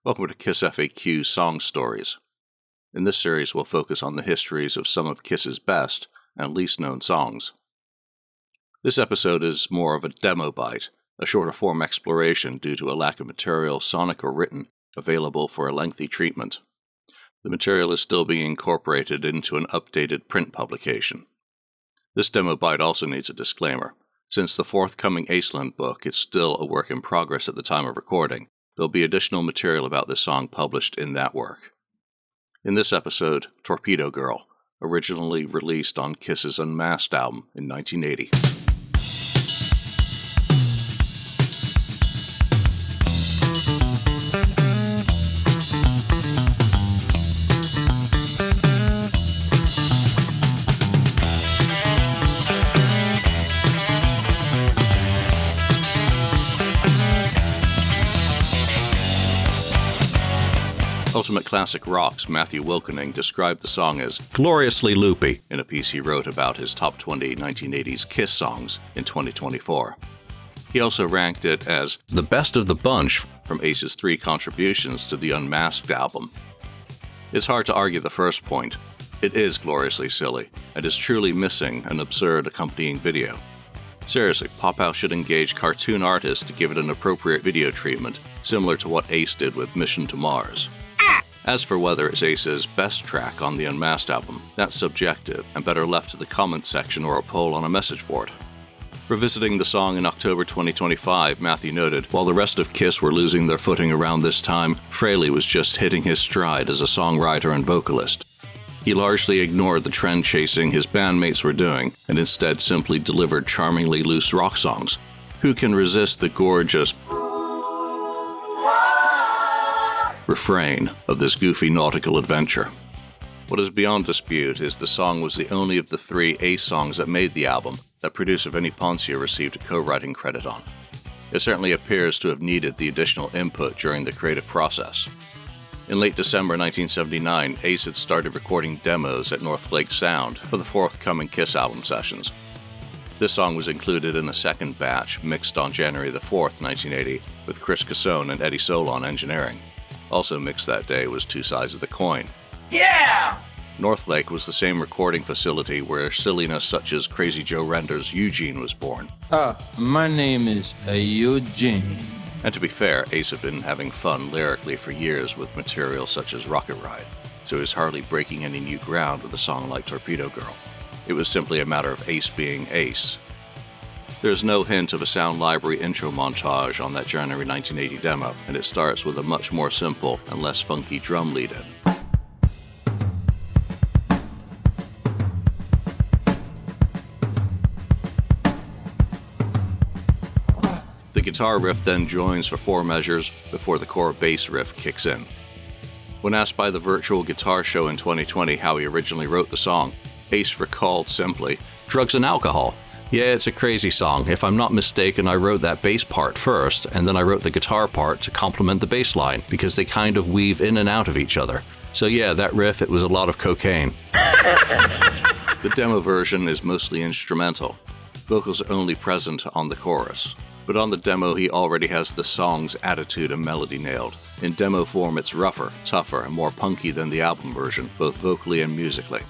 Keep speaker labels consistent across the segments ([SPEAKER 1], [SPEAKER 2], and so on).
[SPEAKER 1] Welcome to KissFAQ Song Stories. In this series, we'll focus on the histories of some of Kiss's best and least known songs. This episode is more of a demo bite, a shorter form exploration due to a lack of material, sonic or written, available for a lengthy treatment. The material is still being incorporated into an updated print publication. This demo bite also needs a disclaimer. Since the forthcoming Aceland book is still a work in progress at the time of recording, there'll be additional material about this song published in that work. In this episode, Torpedo Girl, originally released on Kiss's Unmasked album in 1980. Ultimate Classic Rock's Matthew Wilkening described the song as gloriously loopy in a piece he wrote about his top 20 1980s Kiss songs in 2024. He also ranked it as the best of the bunch from Ace's 3 contributions to the Unmasked album. It's hard to argue the first point. It is gloriously silly, and is truly missing an absurd accompanying video. Seriously, Pop-Out should engage cartoon artists to give it an appropriate video treatment, similar to what Ace did with Mission to Mars. As for whether it's Ace's best track on the Unmasked album, that's subjective and better left to the comment section or a poll on a message board. Revisiting the song in October 2025, Matthew noted, while the rest of Kiss were losing their footing around this time, Fraley was just hitting his stride as a songwriter and vocalist. He largely ignored the trend chasing his bandmates were doing, and instead simply delivered charmingly loose rock songs. Who can resist the gorgeous refrain of this goofy nautical adventure? What is beyond dispute is the song was the only of the 3 Ace songs that made the album that producer Vinnie Poncia received a co-writing credit on. It certainly appears to have needed the additional input during the creative process. In late December 1979, Ace had started recording demos at North Lake Sound for the forthcoming Kiss album sessions. This song was included in a second batch, mixed on January 4th, 1980, with Chris Cassone and Eddie Solon engineering. Also mixed that day was Two Sides of the Coin. Yeah! North Lake was the same recording facility where silliness such as Crazy Joe Render's Eugene was born.
[SPEAKER 2] My name is Eugene.
[SPEAKER 1] And to be fair, Ace had been having fun lyrically for years with material such as Rocket Ride, so he was hardly breaking any new ground with a song like Torpedo Girl. It was simply a matter of Ace being Ace. There's no hint of a Sound Library intro montage on that January 1980 demo, and it starts with a much more simple and less funky drum lead-in. The guitar riff then joins for 4 measures before the core bass riff kicks in. When asked by the Virtual Guitar Show in 2020 how he originally wrote the song, Ace recalled simply, "Drugs and alcohol. Yeah, it's a crazy song. If I'm not mistaken, I wrote that bass part first, and then I wrote the guitar part to complement the bass line, because they kind of weave in and out of each other. So yeah, that riff, it was a lot of cocaine." The demo version is mostly instrumental. Vocals are only present on the chorus. But on the demo, he already has the song's attitude and melody nailed. In demo form, it's rougher, tougher, and more punky than the album version, both vocally and musically.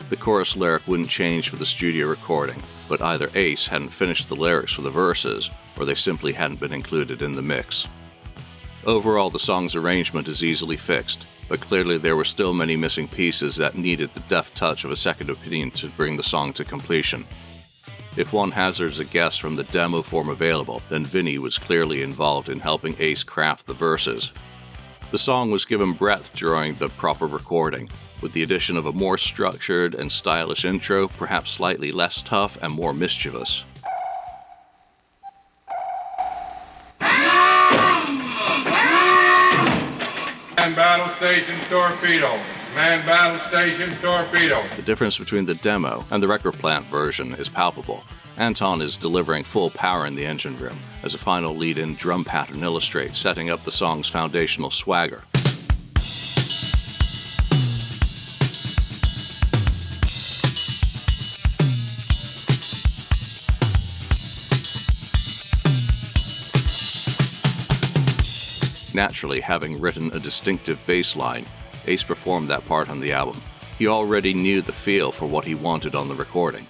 [SPEAKER 1] The chorus lyric wouldn't change for the studio recording, but either Ace hadn't finished the lyrics for the verses, or they simply hadn't been included in the mix. Overall, the song's arrangement is easily fixed, but clearly there were still many missing pieces that needed the deft touch of a second opinion to bring the song to completion. If one hazards a guess from the demo form available, then Vinnie was clearly involved in helping Ace craft the verses. The song was given breadth during the proper recording, with the addition of a more structured and stylish intro, perhaps slightly less tough and more mischievous.
[SPEAKER 3] Man battle station torpedo. Man battle station torpedo.
[SPEAKER 1] The difference between the demo and the record plant version is palpable. Anton is delivering full power in the engine room, as a final lead-in drum pattern illustrates, setting up the song's foundational swagger. Naturally, having written a distinctive bass line, Ace performed that part on the album. He already knew the feel for what he wanted on the recording.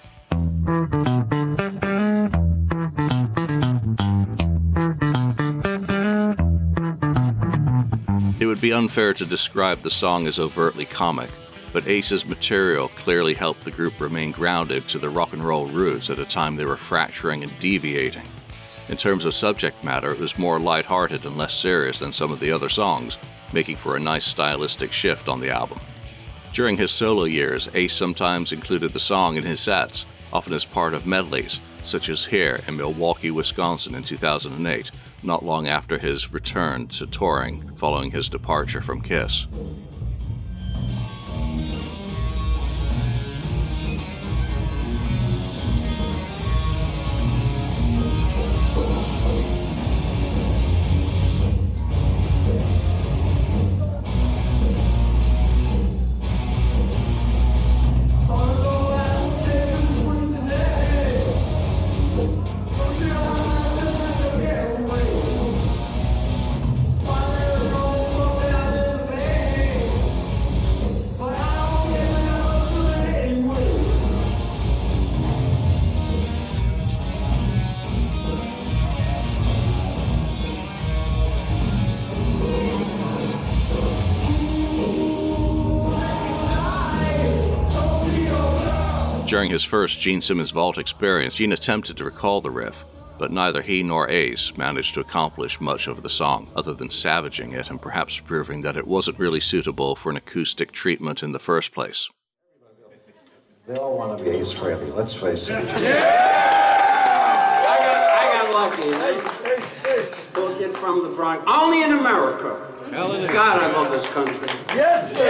[SPEAKER 1] It would be unfair to describe the song as overtly comic, but Ace's material clearly helped the group remain grounded to their rock and roll roots at a time they were fracturing and deviating. In terms of subject matter, it was more lighthearted and less serious than some of the other songs, making for a nice stylistic shift on the album. During his solo years, Ace sometimes included the song in his sets, often as part of medleys, such as here in Milwaukee, Wisconsin in 2008, not long after his return to touring following his departure from Kiss. During his first Gene Simmons Vault experience, Gene attempted to recall the riff, but neither he nor Ace managed to accomplish much of the song, other than savaging it and perhaps proving that it wasn't really suitable for an acoustic treatment in the first place.
[SPEAKER 4] They all want to be Ace Frehley, let's face it.
[SPEAKER 5] I got lucky. Little kid from the Bronx. Only in America. God, I love this country.
[SPEAKER 4] Yes, sir!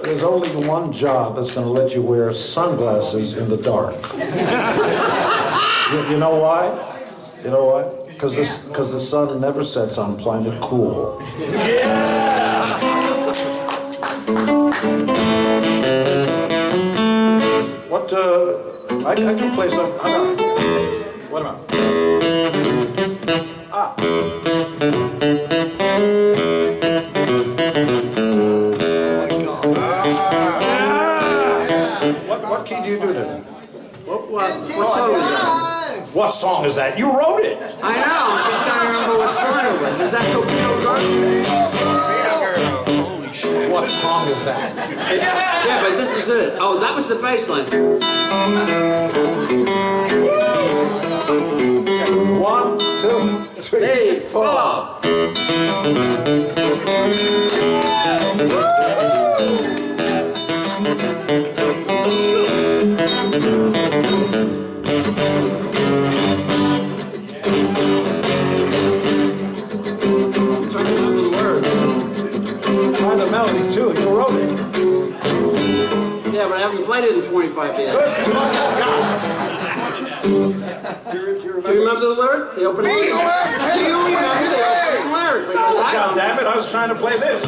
[SPEAKER 4] There's only one job that's going to let you wear sunglasses in the dark. You know why? You know why? Because the sun never sets on planet cool. Yeah! What, I can play some, what about? What key do you do that?
[SPEAKER 5] What song is that?
[SPEAKER 4] What song is that? You wrote it!
[SPEAKER 5] I know, I'm just trying to remember what song it was. Is that Torpedo Girl?
[SPEAKER 4] What song is that?
[SPEAKER 5] Yeah, but this is it. Oh, that was the bass line.
[SPEAKER 4] 1, 2, 3, 4. Try the melody too, you wrote it.
[SPEAKER 5] Yeah, but I haven't played it in 25 years. Do you remember the lyric? The opening lyric? Do you remember the opening lyric? Because
[SPEAKER 4] God damn it, I was trying to play this.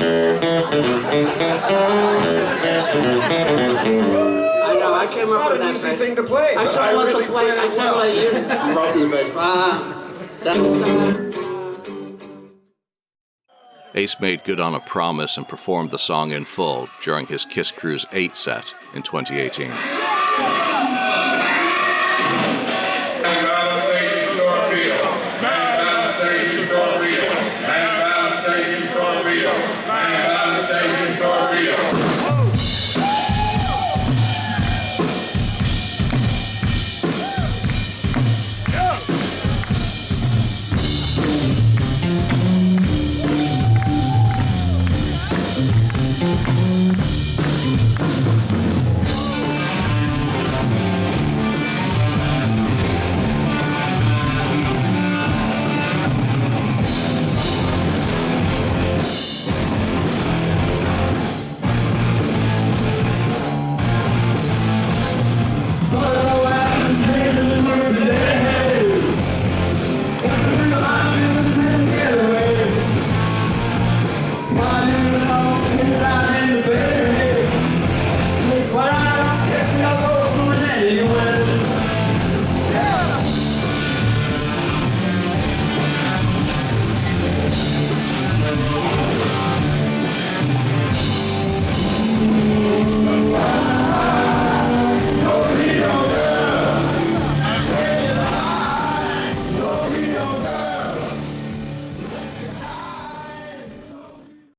[SPEAKER 5] I know, I came up with that.
[SPEAKER 4] It's not an easy thing to play.
[SPEAKER 5] I should have let the play. I should have let you. Broken the bass.
[SPEAKER 1] Ace made good on a promise and performed the song in full during his Kiss Cruise 8 set in 2018.